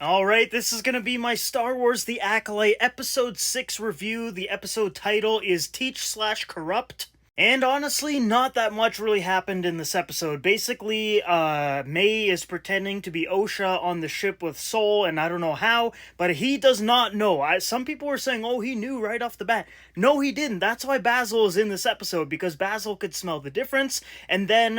Alright, this is gonna be my Star Wars The Acolyte Episode 6 review. The episode title is Teach/Corrupt. And honestly, not that much really happened in this episode. Basically, May is pretending to be Osha on the ship with Sol, and I don't know how, but he does not know. Some people were saying, oh, he knew right off the bat. No, he didn't. That's why Basil is in this episode, because Basil could smell the difference. And then,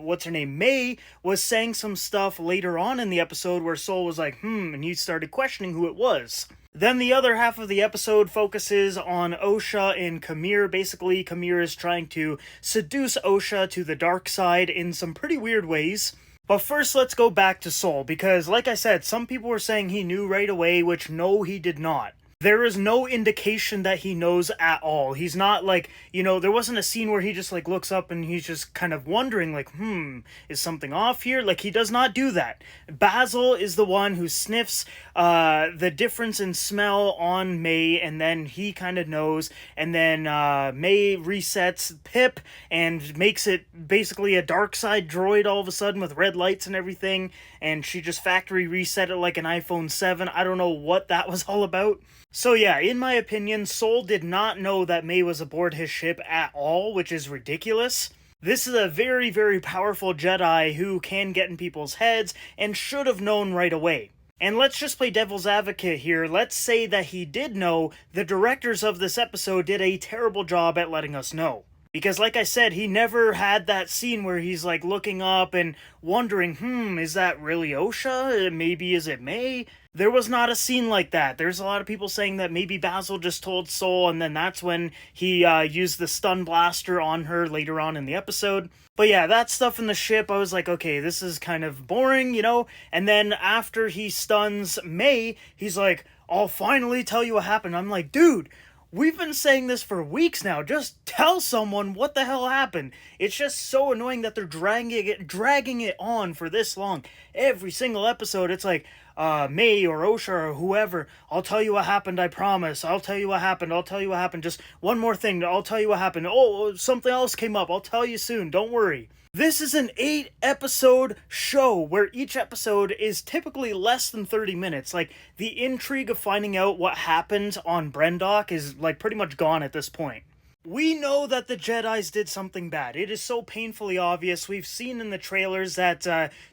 what's her name? May was saying some stuff later on in the episode where Sol was like, and he started questioning who it was. Then the other half of the episode focuses on Osha and Kamir. Basically, Kamir is trying to seduce Osha to the dark side in some pretty weird ways. But first, let's go back to Sol, because like I said, some people were saying he knew right away, which no, he did not. There is no indication that he knows at all. He's not like, there wasn't a scene where he just like looks up and he's just kind of wondering like, is something off here? Like, he does not do that. Basil is the one who sniffs the difference in smell on May, and then he kind of knows, and then May resets Pip and makes it basically a dark side droid all of a sudden with red lights and everything, and she just factory reset it like an iPhone 7. I don't know what that was all about. So yeah, in my opinion, Sol did not know that May was aboard his ship at all, which is ridiculous. This is a very, very powerful Jedi who can get in people's heads and should have known right away. And let's just play devil's advocate here. Let's say that he did know. The directors of this episode did a terrible job at letting us know. Because like I said, he never had that scene where he's like looking up and wondering, is that really Osha? Maybe is it May? There was not a scene like that. There's a lot of people saying that maybe Basil just told Sol, and then that's when he used the stun blaster on her later on in the episode. But yeah, that stuff in the ship, I was like, okay, this is kind of boring, And then after he stuns May, he's like, I'll finally tell you what happened. I'm like, dude, we've been saying this for weeks now. Just tell someone what the hell happened. It's just so annoying that they're dragging it on for this long. Every single episode, it's like, May or Osha or whoever, I'll tell you what happened, I promise. I'll tell you what happened. I'll tell you what happened. Just one more thing. I'll tell you what happened. Oh, something else came up. I'll tell you soon. Don't worry. This is an 8-episode show where each episode is typically less than 30 minutes. Like, the intrigue of finding out what happened on Brendok is, like, pretty much gone at this point. We know that the Jedis did something bad. It is so painfully obvious. We've seen in the trailers that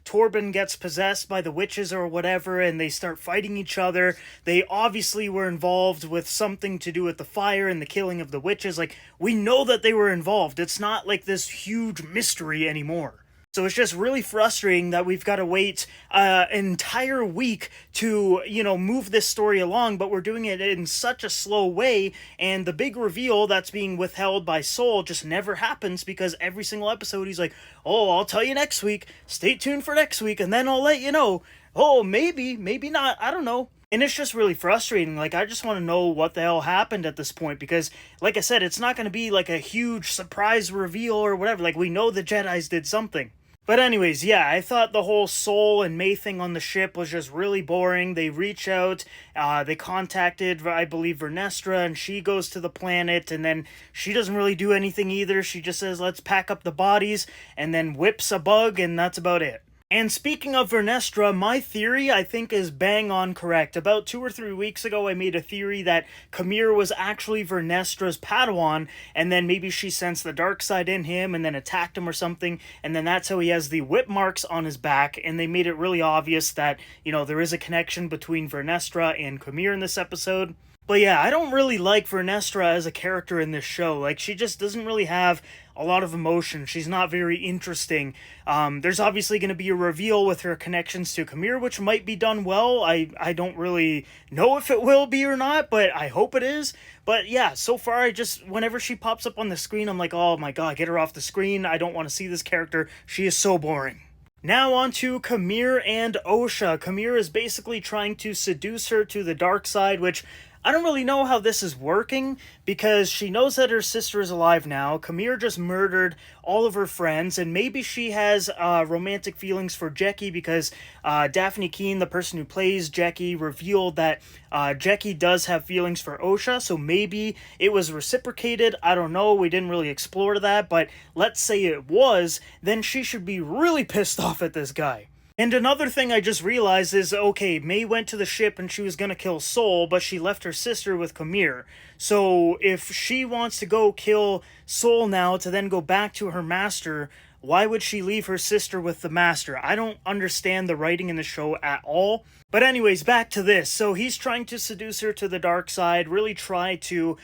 Torben gets possessed by the witches or whatever, and they start fighting each other. They obviously were involved with something to do with the fire and the killing of the witches. Like, we know that they were involved. It's not like this huge mystery anymore. So it's just really frustrating that we've got to wait an entire week to, move this story along, but we're doing it in such a slow way, and the big reveal that's being withheld by Sol just never happens, because every single episode he's like, oh, I'll tell you next week, stay tuned for next week, and then I'll let you know. Oh, maybe not, I don't know. And it's just really frustrating. Like, I just want to know what the hell happened at this point, because, like I said, it's not going to be like a huge surprise reveal or whatever. Like, we know the Jedis did something. But anyways, yeah, I thought the whole Sol and May thing on the ship was just really boring. They reach out, they contacted, I believe, Vernestra, and she goes to the planet, and then she doesn't really do anything either. She just says, let's pack up the bodies, and then whips a bug, and that's about it. And speaking of Vernestra, my theory, I think, is bang on correct. About 2 or 3 weeks ago, I made a theory that Kamir was actually Vernestra's Padawan, and then maybe she sensed the dark side in him and then attacked him or something, and then that's how he has the whip marks on his back, and they made it really obvious that, there is a connection between Vernestra and Kamir in this episode. But yeah, I don't really like Vernestra as a character in this show. Like, she just doesn't really have a lot of emotion. She's not very interesting. There's obviously going to be a reveal with her connections to Kamir, which might be done well. I don't really know if it will be or not, but I hope it is. But yeah, so far, whenever she pops up on the screen, I'm like, oh my god, get her off the screen. I don't want to see this character. She is so boring. Now on to Kamir and Osha. Kamir is basically trying to seduce her to the dark side, which I don't really know how this is working, because she knows that her sister is alive now. Kamir just murdered all of her friends, and maybe she has romantic feelings for Jecki, because Daphne Keane, the person who plays Jecki, revealed that Jecki does have feelings for Osha, so maybe it was reciprocated. I don't know, we didn't really explore that, but let's say it was, then she should be really pissed off at this guy. And another thing I just realized is, okay, May went to the ship and she was gonna kill Sol, but she left her sister with Kamir. So if she wants to go kill Sol now to then go back to her master, why would she leave her sister with the master? I don't understand the writing in the show at all. But anyways, back to this. So he's trying to seduce her to the dark side, really try to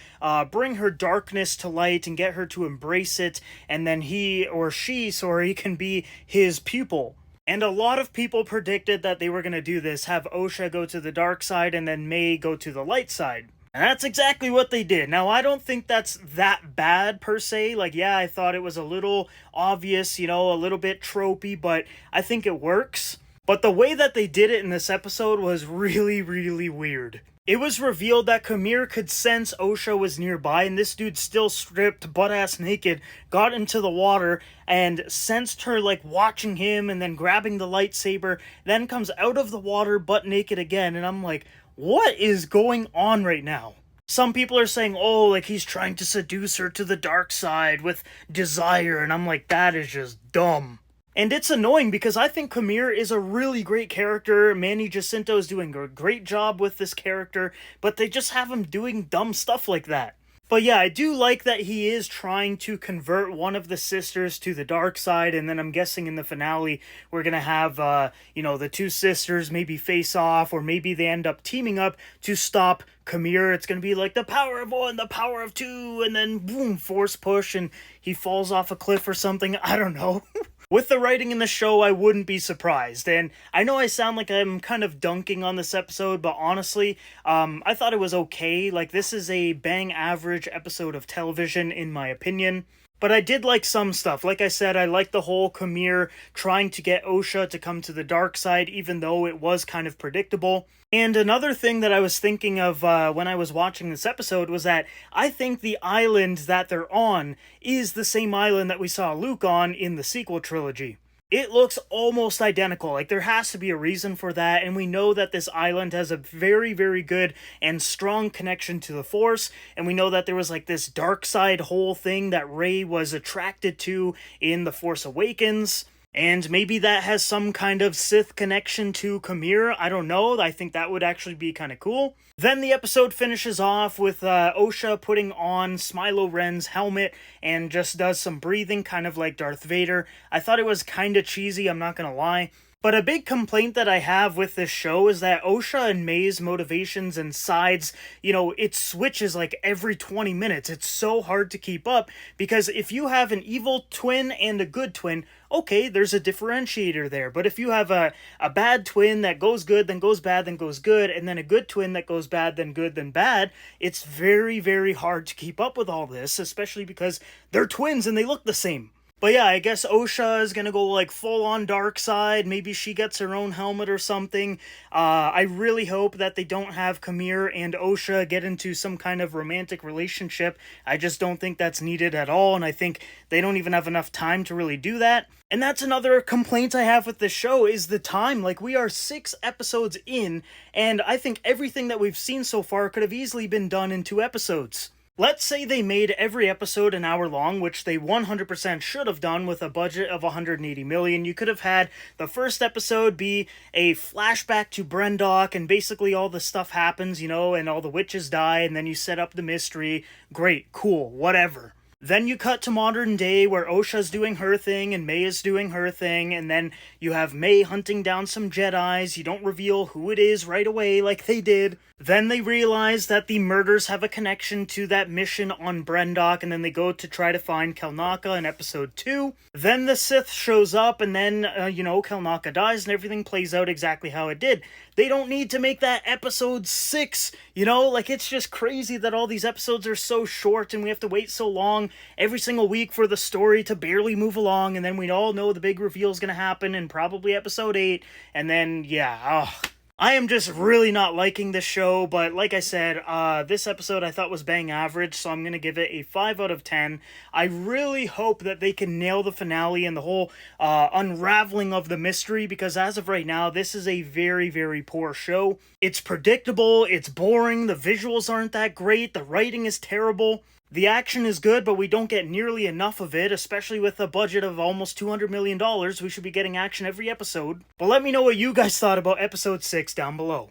bring her darkness to light and get her to embrace it, and then he, or she, sorry, can be his pupil. And a lot of people predicted that they were going to do this, have Osha go to the dark side and then May go to the light side. And that's exactly what they did. Now, I don't think that's that bad per se. Like, yeah, I thought it was a little obvious, a little bit tropey, but I think it works. But the way that they did it in this episode was really, really weird. It was revealed that Kamir could sense Osha was nearby, and this dude, still stripped, butt-ass naked, got into the water and sensed her, like, watching him and then grabbing the lightsaber, then comes out of the water butt naked again, and I'm like, what is going on right now? Some people are saying, oh, like, he's trying to seduce her to the dark side with desire, and I'm like, that is just dumb. And it's annoying because I think Kamir is a really great character. Manny Jacinto is doing a great job with this character, but they just have him doing dumb stuff like that. But yeah, I do like that he is trying to convert one of the sisters to the dark side, and then I'm guessing in the finale we're gonna have, the two sisters maybe face off, or maybe they end up teaming up to stop Kamir. It's gonna be like the power of one, the power of two, and then boom, force push, and he falls off a cliff or something. I don't know. With the writing in the show, I wouldn't be surprised. And I know I sound like I'm kind of dunking on this episode, but honestly, I thought it was okay. Like, this is a bang average episode of television, in my opinion. But I did like some stuff. Like I said, I liked the whole Kamir trying to get Osha to come to the dark side, even though it was kind of predictable. And another thing that I was thinking of when I was watching this episode was that I think the island that they're on is the same island that we saw Luke on in the sequel trilogy. It looks almost identical. Like, there has to be a reason for that, and we know that this island has a very, very good and strong connection to the Force, and we know that there was, like, this dark side whole thing that Rey was attracted to in The Force Awakens. And maybe that has some kind of Sith connection to Kamir. I don't know. I think that would actually be kind of cool. Then the episode finishes off with Osha putting on Smilo Ren's helmet and just does some breathing, kind of like Darth Vader. I thought it was kind of cheesy, I'm not gonna lie. But a big complaint that I have with this show is that Osha and May's motivations and sides, it switches like every 20 minutes. It's so hard to keep up, because if you have an evil twin and a good twin, okay, there's a differentiator there. But if you have a bad twin that goes good, then goes bad, then goes good, and then a good twin that goes bad, then good, then bad, it's very, very hard to keep up with all this, especially because they're twins and they look the same. But yeah, I guess Osha is gonna go like full on dark side. Maybe she gets her own helmet or something. I really hope that they don't have Kamir and Osha get into some kind of romantic relationship. I just don't think that's needed at all, and I think they don't even have enough time to really do that. And that's another complaint I have with this show, is the time. Like, we are 6 episodes in, and I think everything that we've seen so far could have easily been done in 2 episodes. Let's say they made every episode an hour long, which they 100% should have done with a budget of $180 million. You could have had the first episode be a flashback to Brendok, and basically all the stuff happens, and all the witches die, and then you set up the mystery. Great, cool, whatever. Then you cut to modern day where Osha's doing her thing and May is doing her thing, and then you have May hunting down some Jedis. You don't reveal who it is right away like they did. Then they realize that the murders have a connection to that mission on Brendok, and then they go to try to find Kelnaka in episode 2. Then the Sith shows up, and then, Kelnaka dies, and everything plays out exactly how it did. They don't need to make that episode 6, it's just crazy that all these episodes are so short, and we have to wait so long every single week for the story to barely move along, and then we all know the big reveal is going to happen in probably episode 8, and then, I am just really not liking this show, but like I said, this episode I thought was bang average, so I'm going to give it a 5 out of 10. I really hope that they can nail the finale and the whole unraveling of the mystery, because as of right now, this is a very, very poor show. It's predictable, it's boring, the visuals aren't that great, the writing is terrible. The action is good, but we don't get nearly enough of it, especially with a budget of almost $200 million. We should be getting action every episode. But let me know what you guys thought about episode 6 down below.